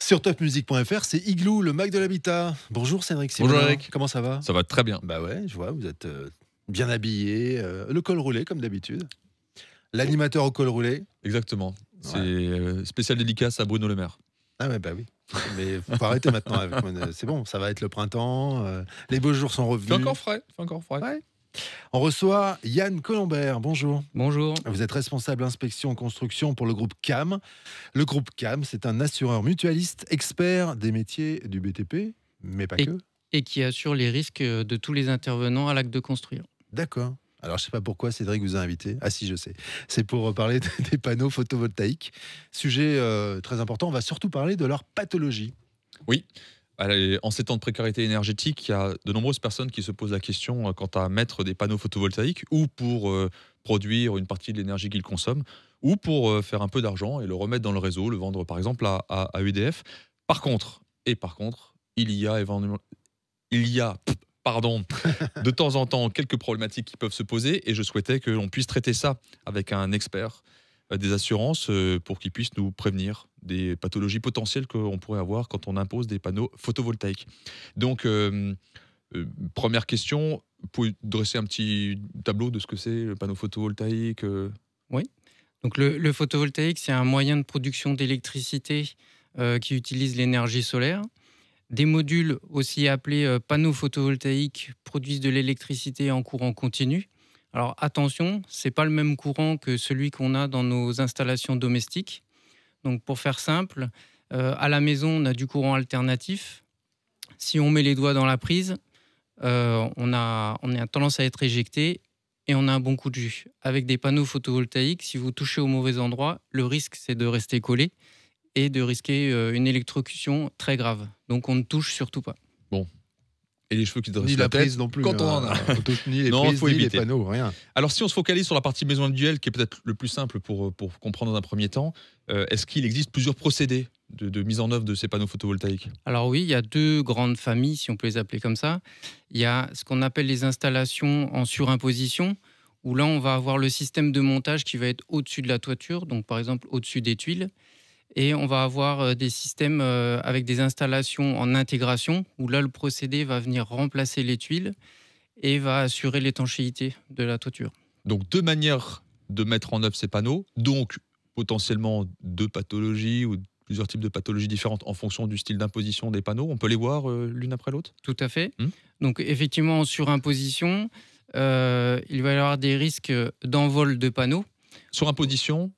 Sur topmusic.fr, c'est Igloo, le Mac de l'habitat. Bonjour Cédric Simonin. Bonjour Eric. Comment ça va? Ça va très bien. Bah ouais, je vois, vous êtes bien habillé, le col roulé comme d'habitude. L'animateur au col roulé. Exactement. C'est Ouais. spécial dédicace à Bruno Le Maire. Ah ouais, bah oui. Mais faut arrêter maintenant avec moi. C'est bon, ça va être le printemps, les beaux jours sont Il revenus. fait encore frais. Ouais. On reçoit Yann Colombert, bonjour. Bonjour. Vous êtes responsable inspection construction pour le groupe CAM. Le groupe CAM, c'est un assureur mutualiste expert des métiers du BTP, mais pas Et, que. et qui assure les risques de tous les intervenants à l'acte de construire. D'accord. Alors, je ne sais pas pourquoi Cédric vous a invité. Ah si, je sais. C'est pour parler des panneaux photovoltaïques. Sujet très important. On va surtout parler de leur pathologie. Oui. Allez, en ces temps de précarité énergétique, il y a de nombreuses personnes qui se posent la question quant à mettre des panneaux photovoltaïques ou pour produire une partie de l'énergie qu'ils consomment ou pour faire un peu d'argent et le remettre dans le réseau, le vendre par exemple à EDF. Par contre, il y a, pardon, de temps en temps quelques problématiques qui peuvent se poser et je souhaitais que l'on puisse traiter ça avec un expert des assurances pour qu'il puisse nous prévenir des pathologies potentielles qu'on pourrait avoir quand on impose des panneaux photovoltaïques. Donc, première question, vous pouvez dresser un petit tableau de ce que c'est le panneau photovoltaïque Oui. Donc le photovoltaïque, c'est un moyen de production d'électricité qui utilise l'énergie solaire. Des modules, aussi appelés panneaux photovoltaïques, produisent de l'électricité en courant continu. Alors attention, ce n'est pas le même courant que celui qu'on a dans nos installations domestiques. Donc pour faire simple, à la maison, on a du courant alternatif. Si on met les doigts dans la prise, on a tendance à être éjecté et on a un bon coup de jus. Avec des panneaux photovoltaïques, si vous touchez au mauvais endroit, le risque, c'est de rester collé et de risquer une électrocution très grave. Donc on ne touche surtout pas. Bon. Et les cheveux qui dressent Ni la la tête prise non plus. quand on en a. Ni les Non, prises, faut ni les éviter. panneaux, rien. Alors, si on se focalise sur la partie maison individuelle, qui est peut-être le plus simple pour comprendre dans un premier temps, est-ce qu'il existe plusieurs procédés de mise en œuvre de ces panneaux photovoltaïques? Alors oui, il y a deux grandes familles, si on peut les appeler comme ça. Il y a ce qu'on appelle les installations en surimposition, où là, on va avoir le système de montage qui va être au-dessus de la toiture, donc par exemple au-dessus des tuiles. Et on va avoir des systèmes avec des installations en intégration, où là, le procédé va venir remplacer les tuiles et va assurer l'étanchéité de la toiture. Donc, deux manières de mettre en œuvre ces panneaux, donc potentiellement deux pathologies ou plusieurs types de pathologies différentes en fonction du style d'imposition des panneaux. On peut les voir l'une après l'autre? Tout à fait. Hmm. Donc effectivement, en surimposition, il va y avoir des risques d'envol de panneaux. Surimposition,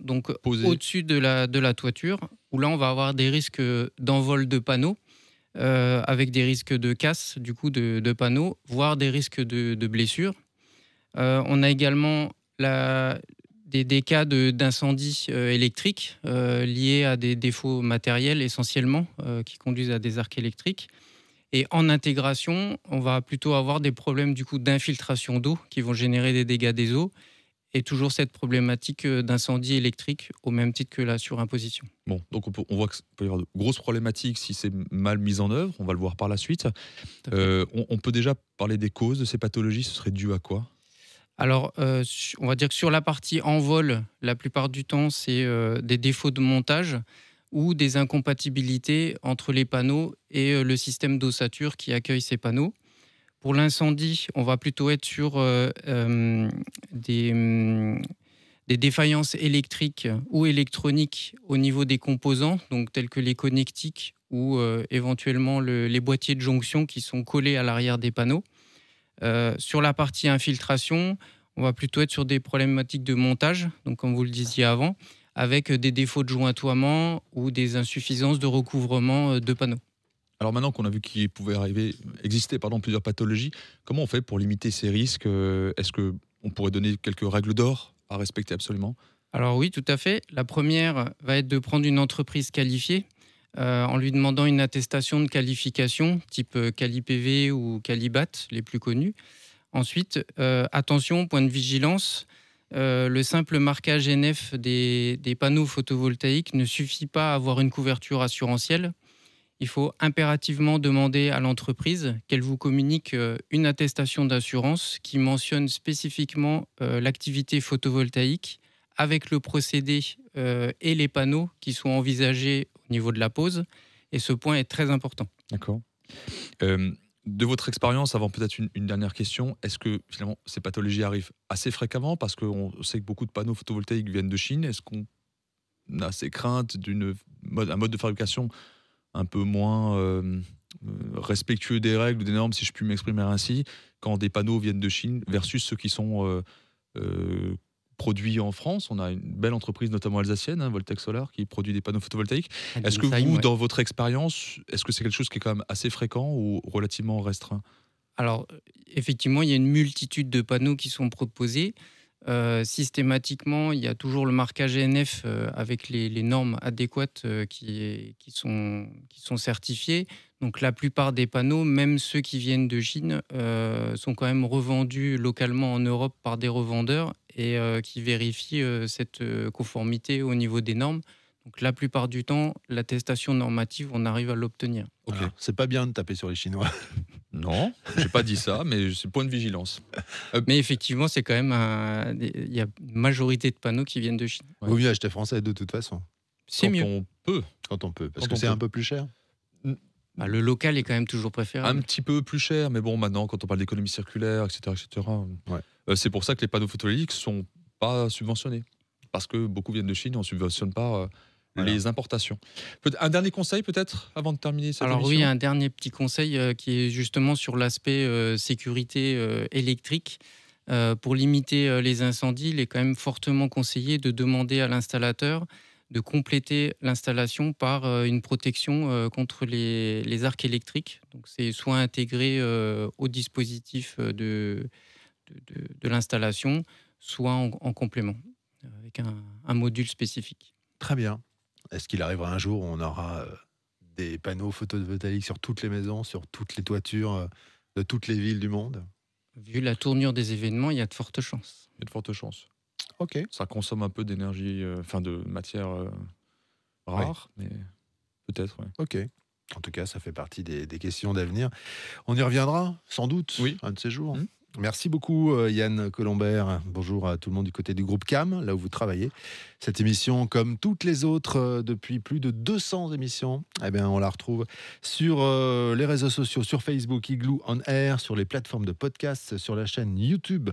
donc Posé. au-dessus de la toiture, où là, on va avoir des risques d'envol de panneaux, avec des risques de casse du coup de panneaux, voire des risques de blessures. On a également des cas d'incendie électrique liés à des défauts matériels essentiellement qui conduisent à des arcs électriques. Et en intégration, on va plutôt avoir des problèmes du coup d'infiltration d'eau qui vont générer des dégâts des eaux et toujours cette problématique d'incendie électrique au même titre que la surimposition. Bon, donc on voit qu'il peut y avoir de grosses problématiques si c'est mal mis en œuvre. On va le voir par la suite. On peut déjà parler des causes de ces pathologies. Ce serait dû à quoi? Alors, on va dire que sur la partie envol, la plupart du temps, c'est des défauts de montage ou des incompatibilités entre les panneaux et le système d'ossature qui accueille ces panneaux. Pour l'incendie, on va plutôt être sur des défaillances électriques ou électroniques au niveau des composants, donc tels que les connectiques ou éventuellement les boîtiers de jonction qui sont collés à l'arrière des panneaux. Sur la partie infiltration, on va plutôt être sur des problématiques de montage, donc comme vous le disiez avant, avec des défauts de jointoiement ou des insuffisances de recouvrement de panneaux. Alors maintenant qu'on a vu qu'il pouvait exister plusieurs pathologies, comment on fait pour limiter ces risques? Est-ce qu'on pourrait donner quelques règles d'or à respecter absolument? Alors oui, tout à fait. La première va être de prendre une entreprise qualifiée en lui demandant une attestation de qualification type QualiPV ou Qualibat, les plus connus. Ensuite, attention, point de vigilance, le simple marquage NF des panneaux photovoltaïques ne suffit pas à avoir une couverture assurantielle. Il faut impérativement demander à l'entreprise qu'elle vous communique une attestation d'assurance qui mentionne spécifiquement l'activité photovoltaïque avec le procédé et les panneaux qui sont envisagés au niveau de la pose. Et ce point est très important. D'accord. De votre expérience, avant peut-être une dernière question, est-ce que finalement ces pathologies arrivent assez fréquemment? Parce qu'on sait que beaucoup de panneaux photovoltaïques viennent de Chine. Est-ce qu'on a ces craintes d'un mode de fabrication un peu moins respectueux des règles, des normes, si je puis m'exprimer ainsi, quand des panneaux viennent de Chine versus ceux qui sont produits en France? On a une belle entreprise, notamment alsacienne, Voltex Solar, qui produit des panneaux photovoltaïques. Est-ce que vous, dans votre expérience, est-ce que c'est quelque chose qui est quand même assez fréquent ou relativement restreint? Alors, effectivement, il y a une multitude de panneaux qui sont proposés. Systématiquement, il y a toujours le marquage ENF avec les normes adéquates qui sont certifiées. Donc la plupart des panneaux, même ceux qui viennent de Chine, sont quand même revendus localement en Europe par des revendeurs et qui vérifient cette conformité au niveau des normes. Donc la plupart du temps, l'attestation normative, on arrive à l'obtenir. Ok. C'est pas bien de taper sur les Chinois. Non, j'ai pas dit ça, mais c'est point de vigilance. Mais effectivement, c'est quand même il y a une majorité de panneaux qui viennent de Chine. Ouais. Vaut mieux acheter français de toute façon. C'est mieux. Quand on peut. Parce que c'est un peu plus cher. Bah, le local est quand même toujours préférable. Un petit peu plus cher, mais bon, maintenant, quand on parle d'économie circulaire, etc., c'est pour ça que les panneaux photovoltaïques ne sont pas subventionnés. Parce que beaucoup viennent de Chine et on ne subventionne pas les importations. Un dernier conseil peut-être avant de terminer cette émission? Oui, un dernier petit conseil qui est justement sur l'aspect sécurité électrique. Pour limiter les incendies, il est quand même fortement conseillé de demander à l'installateur de compléter l'installation par une protection contre les arcs électriques. Donc c'est soit intégré au dispositif de l'installation, soit en complément, avec un module spécifique. Très bien. Est-ce qu'il arrivera un jour où on aura des panneaux photovoltaïques sur toutes les maisons, sur toutes les toitures de toutes les villes du monde? Vu la tournure des événements, il y a de fortes chances. Il y a de fortes chances. Ok. Ça consomme un peu d'énergie, de matière rare, mais peut-être. Ouais. Ok. En tout cas, ça fait partie des questions d'avenir. On y reviendra, sans doute, un de ces jours. Merci beaucoup Yann Colombert. Bonjour à tout le monde du côté du groupe CAM, là où vous travaillez. Cette émission, comme toutes les autres depuis plus de 200 émissions, on la retrouve sur les réseaux sociaux, sur Facebook, Igloo On Air, sur les plateformes de podcast, sur la chaîne YouTube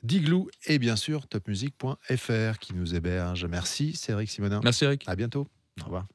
d'Igloo et bien sûr topmusic.fr qui nous héberge. Merci Cédric Simonin. Merci Eric. À bientôt. Au revoir.